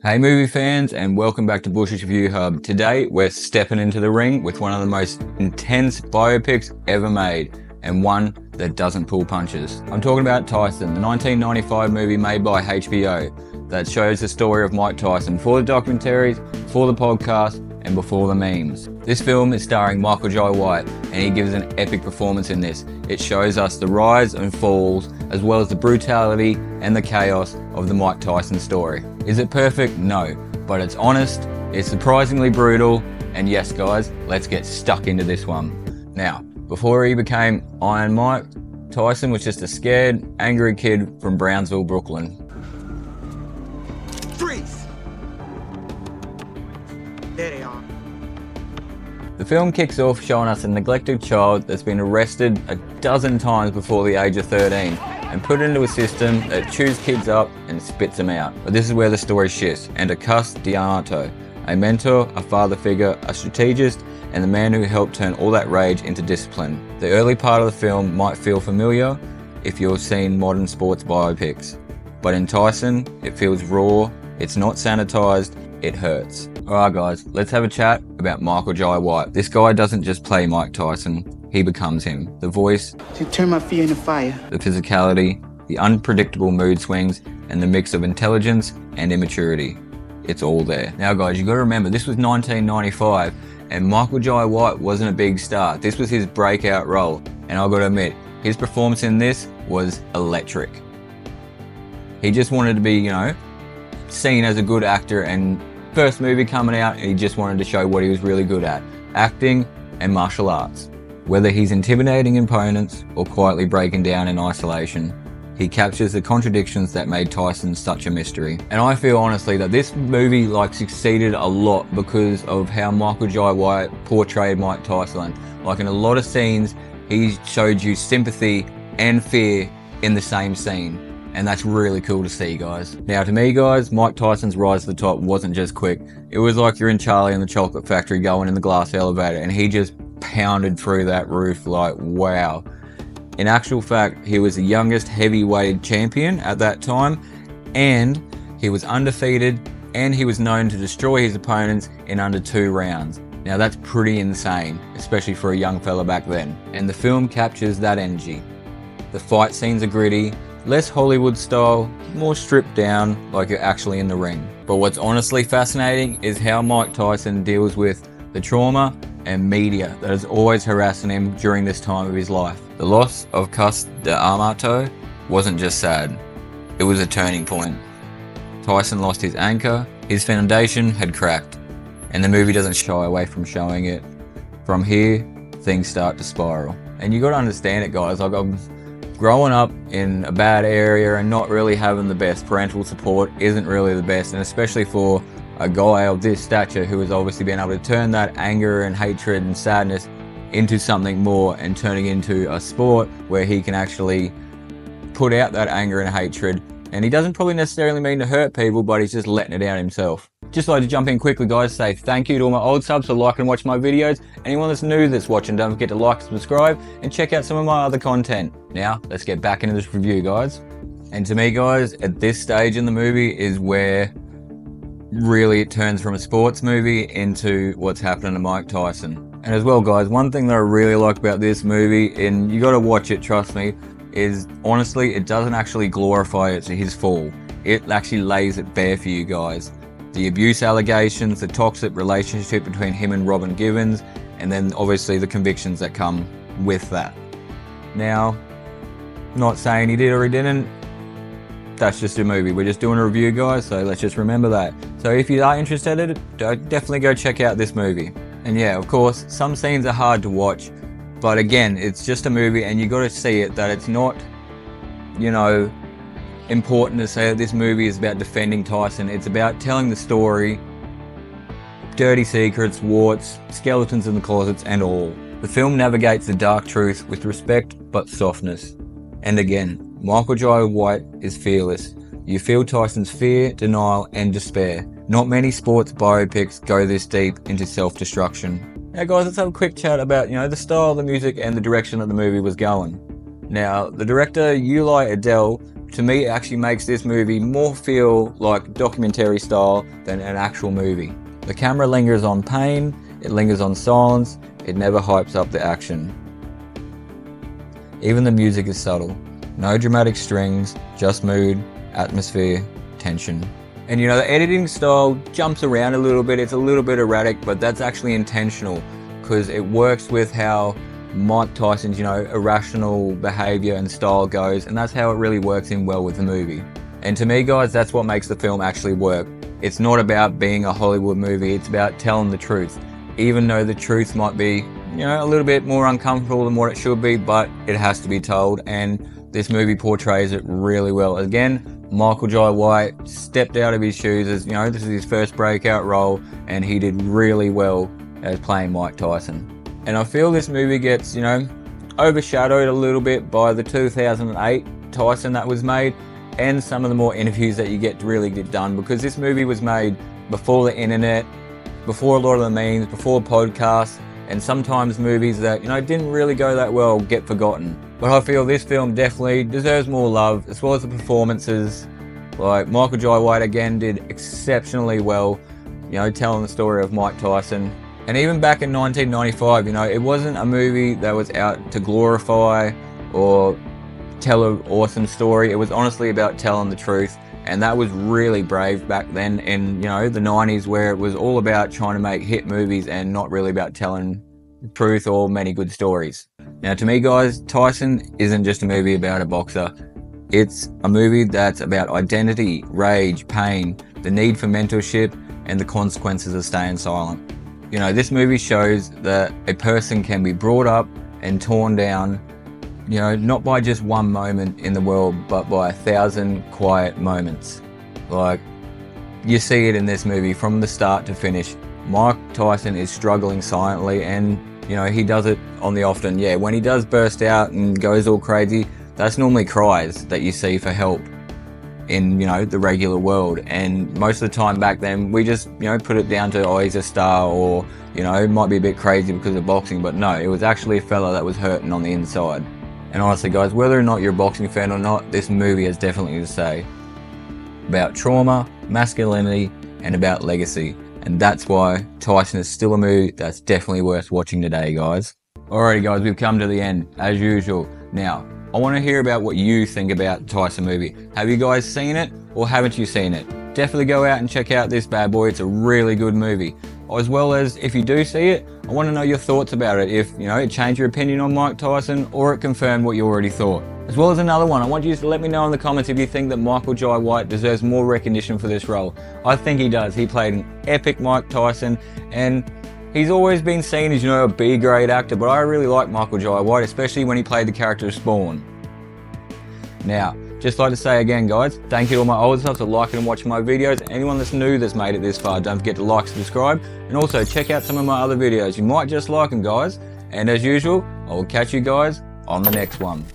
Hey movie fans, and welcome back to Bush's Review Hub. Today we're stepping into the ring with one of the most intense biopics ever made, and one that doesn't pull punches. I'm talking about Tyson, the 1995 movie made by HBO that shows the story of Mike Tyson for the documentaries, for the podcast, and before the memes. This film is starring Michael Jai White, and he gives an epic performance in this. It shows us the rise and falls, as well as the brutality and the chaos of the Mike Tyson story. Is it perfect? No, but it's honest, it's surprisingly brutal, and yes guys, let's get stuck into this one. Now, before he became Iron Mike, Tyson was just a scared, angry kid from Brownsville, Brooklyn. Freeze! There they are. The film kicks off showing us a neglected child that's been arrested a dozen times before the age of 13 and put into a system that chews kids up and spits them out. But this is where the story shifts, and to Cus D'Amato, a mentor, a father figure, a strategist, and the man who helped turn all that rage into discipline. The early part of the film might feel familiar if you've seen modern sports biopics, but in Tyson, it feels raw, it's not sanitized, it hurts. Alright guys, let's have a chat about Michael Jai White. This guy doesn't just play Mike Tyson, he becomes him. The voice, To turn my fear into fire. the physicality, the unpredictable mood swings, and the mix of intelligence and immaturity. It's all there. Now guys, you gotta remember, this was 1995, and Michael Jai White wasn't a big star. This was his breakout role, and I gotta admit, his performance in this was electric. He just wanted to be, seen as a good actor, and first movie coming out, and he just wanted to show what he was really good at, acting and martial arts. Whether he's intimidating opponents or quietly breaking down in isolation, he captures the contradictions that made Tyson such a mystery. And I feel honestly that this movie succeeded a lot because of how Michael Jai White portrayed Mike Tyson. Like in a lot of scenes, he showed you sympathy and fear in the same scene. And that's really cool to see, guys. Now to me guys, Mike Tyson's rise to the top wasn't just quick. It was like you're in Charlie and the Chocolate Factory going in the glass elevator, and he just pounded through that roof like wow. In actual fact, he was the youngest heavyweight champion at that time, and he was undefeated, and he was known to destroy his opponents in under 2 rounds. Now that's pretty insane, especially for a young fella back then. And the film captures that energy. The fight scenes are gritty, less Hollywood style, more stripped down like you're actually in the ring. But what's honestly fascinating is how Mike Tyson deals with the trauma and media that is always harassing him during this time of his life. The loss of Cus D'Amato wasn't just sad, it was a turning point. Tyson lost his anchor, his foundation had cracked, and the movie doesn't shy away from showing it. From here, things start to spiral. And you gotta understand it guys, I'm growing up in a bad area and not really having the best parental support isn't really the best, and especially for a guy of this stature who has obviously been able to turn that anger and hatred and sadness into something more and turning into a sport where he can actually put out that anger and hatred. And he doesn't probably necessarily mean to hurt people, but he's just letting it out himself. Just like to jump in quickly guys, say thank you to all my old subs for liking and watching my videos. Anyone that's new that's watching, don't forget to like, subscribe, and check out some of my other content. Now, let's get back into this review guys. And to me guys, at this stage in the movie is where really it turns from a sports movie into what's happening to Mike Tyson. And as well guys, one thing that I really like about this movie, and you gotta watch it, trust me, is honestly it doesn't actually glorify his fall. It actually lays it bare for you guys. The abuse allegations, the toxic relationship between him and Robin Givens, and then obviously the convictions that come with that. Now, not saying he did or he didn't, that's just a movie. We're just doing a review guys, so let's just remember that. So if you are interested in it, definitely go check out this movie. And yeah, of course, some scenes are hard to watch, but again, it's just a movie and you got to see it, that it's not, important to say that this movie is about defending Tyson. It's about telling the story, dirty secrets, warts, skeletons in the closets, and all. The film navigates the dark truth with respect but softness. And again, Michael Jai White is fearless. You feel Tyson's fear, denial, and despair. Not many sports biopics go this deep into self-destruction. Now guys, let's have a quick chat about, the style, the music, and the direction that the movie was going. Now, the director, Uli Edel, to me, it actually makes this movie more feel like documentary style than an actual movie. The camera lingers on pain, it lingers on silence, it never hypes up the action. Even the music is subtle. No dramatic strings, just mood, atmosphere, tension. And you know, the editing style jumps around a little bit, it's a little bit erratic, but that's actually intentional because it works with how Mike Tyson's, you know, irrational behavior and style goes, and that's how it really works in well with the movie. And to me, guys, that's what makes the film actually work. It's not about being a Hollywood movie, it's about telling the truth. Even though the truth might be, you know, a little bit more uncomfortable than what it should be, but it has to be told, and this movie portrays it really well. Again, Michael Jai White stepped out of his shoes as, you know, this is his first breakout role, and he did really well as playing Mike Tyson. And I feel this movie gets, you know, overshadowed a little bit by the 2008 Tyson that was made, and some of the more interviews that you get to really get done, because this movie was made before the internet, before a lot of the memes, before podcasts, and sometimes movies that, you know, didn't really go that well get forgotten. But I feel this film definitely deserves more love, as well as the performances. Like, Michael Jai White again did exceptionally well, you know, telling the story of Mike Tyson. And even back in 1995, you know, it wasn't a movie that was out to glorify or tell an awesome story. It was honestly about telling the truth. And that was really brave back then in, you know, the 90s, where it was all about trying to make hit movies and not really about telling the truth or many good stories. Now, to me, guys, Tyson isn't just a movie about a boxer. It's a movie that's about identity, rage, pain, the need for mentorship, and the consequences of staying silent. You know, this movie shows that a person can be brought up and torn down, you know, not by just one moment in the world, but by 1,000 quiet moments. Like, you see it in this movie from the start to finish. Mike Tyson is struggling silently, and, you know, he does it on the often. Yeah, when he does burst out and goes all crazy, that's normally cries that you see for help in, you know, the regular world. And most of the time back then, we just, you know, put it down to, oh, he's a star, or, you know, it might be a bit crazy because of boxing, but no, it was actually a fella that was hurting on the inside. And honestly, guys, whether or not you're a boxing fan or not, this movie has definitely to say about trauma, masculinity, and about legacy. And that's why Tyson is still a movie that's definitely worth watching today, guys. Alrighty, guys, we've come to the end, as usual. Now, I want to hear about what you think about the Tyson movie. Have you guys seen it, or haven't you seen it? Definitely go out and check out this bad boy. It's a really good movie. As well as, if you do see it, I want to know your thoughts about it. If, you know, it changed your opinion on Mike Tyson, or it confirmed what you already thought. As well as another one, I want you to let me know in the comments if you think that Michael Jai White deserves more recognition for this role. I think he does. He played an epic Mike Tyson, and he's always been seen as, you know, a B-grade actor, but I really like Michael Jai White, especially when he played the character of Spawn. Now, just like to say again, guys, thank you to all my old subs for liking and watching my videos. Anyone that's new that's made it this far, don't forget to like, subscribe, and also check out some of my other videos. You might just like them, guys. And as usual, I will catch you guys on the next one.